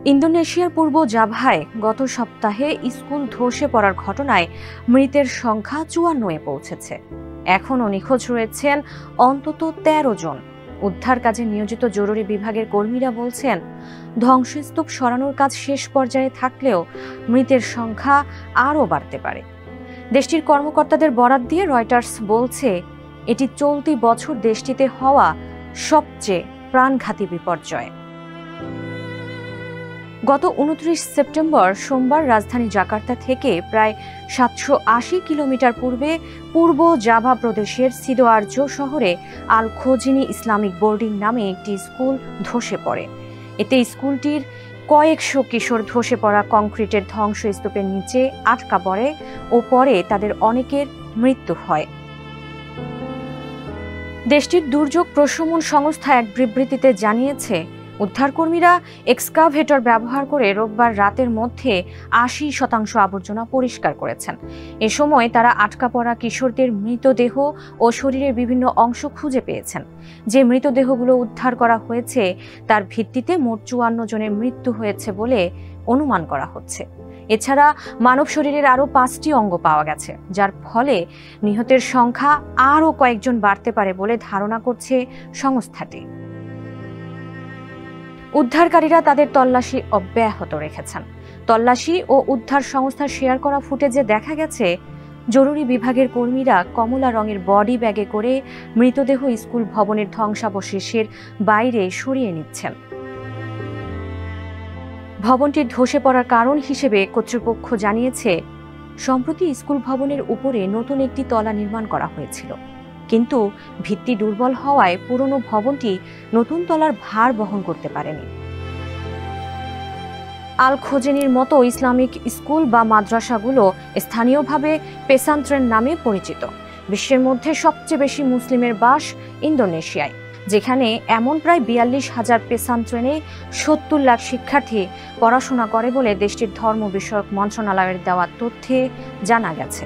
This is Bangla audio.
ইন্দোনেশিয়ার পূর্ব জাভায় গত সপ্তাহে স্কুল ধসে পড়ার ঘটনায় মৃতের সংখ্যা ৫৪-এ পৌঁছেছে। এখনও নিখোঁজ রয়েছেন অন্তত ১৩ জন। উদ্ধার কাজে নিয়োজিত জরুরি বিভাগের কর্মীরা বলছেন, ধ্বংসস্তূপ সরানোর কাজ শেষ পর্যায়ে থাকলেও মৃতের সংখ্যা আরও বাড়তে পারে। দেশটির কর্মকর্তাদের বরাত দিয়ে রয়টার্স বলছে, এটি চলতি বছর দেশটিতে হওয়া সবচেয়ে প্রাণঘাতী বিপর্যয়। গত ২৯ সেপ্টেম্বর সোমবার রাজধানী জাকার্তা থেকে প্রায় ৭৮০ কিলোমিটার পূর্বে পূর্ব জাভা প্রদেশের সিদোআর্জো শহরে আল খোজিনি ইসলামিক বোর্ডিং নামে একটি স্কুল ধসে পড়ে। এতে স্কুলটির কয়েকশো কিশোর ধসে পড়া কংক্রিটের ধ্বংসস্তূপের নিচে আটকা পড়ে ও পরে তাদের অনেকের মৃত্যু হয়। দেশটির দুর্যোগ প্রশমন সংস্থা এক বিবৃতিতে জানিয়েছে, উদ্ধারকর্মীরা এক্সকাভেটর ব্যবহার করে রোববার রাতের মধ্যে ৮০% আবর্জনা পরিষ্কার করেছেন। এ সময় তারা আটকা পড়া কিশোরদের মৃতদেহ ও শরীরের বিভিন্ন অংশ খুঁজে পেয়েছেন। যে মৃতদেহগুলো উদ্ধার করা হয়েছে তার ভিত্তিতে মোট ৫৪ জনের মৃত্যু হয়েছে বলে অনুমান করা হচ্ছে। এছাড়া মানব শরীরের আরও ৫টি অঙ্গ পাওয়া গেছে, যার ফলে নিহতের সংখ্যা আরও কয়েকজন বাড়তে পারে বলে ধারণা করছে সংস্থাটি। উদ্ধারকারীরা তাদের তল্লাশি অব্যাহত রেখেছেন। তল্লাশি ও উদ্ধার সংস্থা শেয়ার করা ফুটেজে দেখা গেছে, জরুরি বিভাগের কর্মীরা কমলা রঙের বডি ব্যাগে করে মৃতদেহ স্কুল ভবনের ধ্বংসাবশেষের বাইরে সরিয়ে নিচ্ছেন। ভবনটির ধসে পড়ার কারণ হিসেবে কর্তৃপক্ষ জানিয়েছে, সম্প্রতি স্কুল ভবনের উপরে নতুন একটি তলা নির্মাণ করা হয়েছিল, কিন্তু ভিত্তি দুর্বল হওয়ায় পুরনো ভবনটি নতুন তলার ভার বহন করতে পারেনি। আল খোজেনির মতো ইসলামিক স্কুল বা মাদ্রাসাগুলো স্থানীয়ভাবে পেসান্ত্রেন নামে পরিচিত। বিশ্বের মধ্যে সবচেয়ে বেশি মুসলিমের বাস ইন্দোনেশিয়ায়, যেখানে এমন প্রায় ৪২,০০০ পেসান্ত্রেনে ৭০ লাখ শিক্ষার্থী পড়াশোনা করে বলে দেশটির ধর্ম বিষয়ক মন্ত্রণালয়ের দেওয়া তথ্যে জানা গেছে।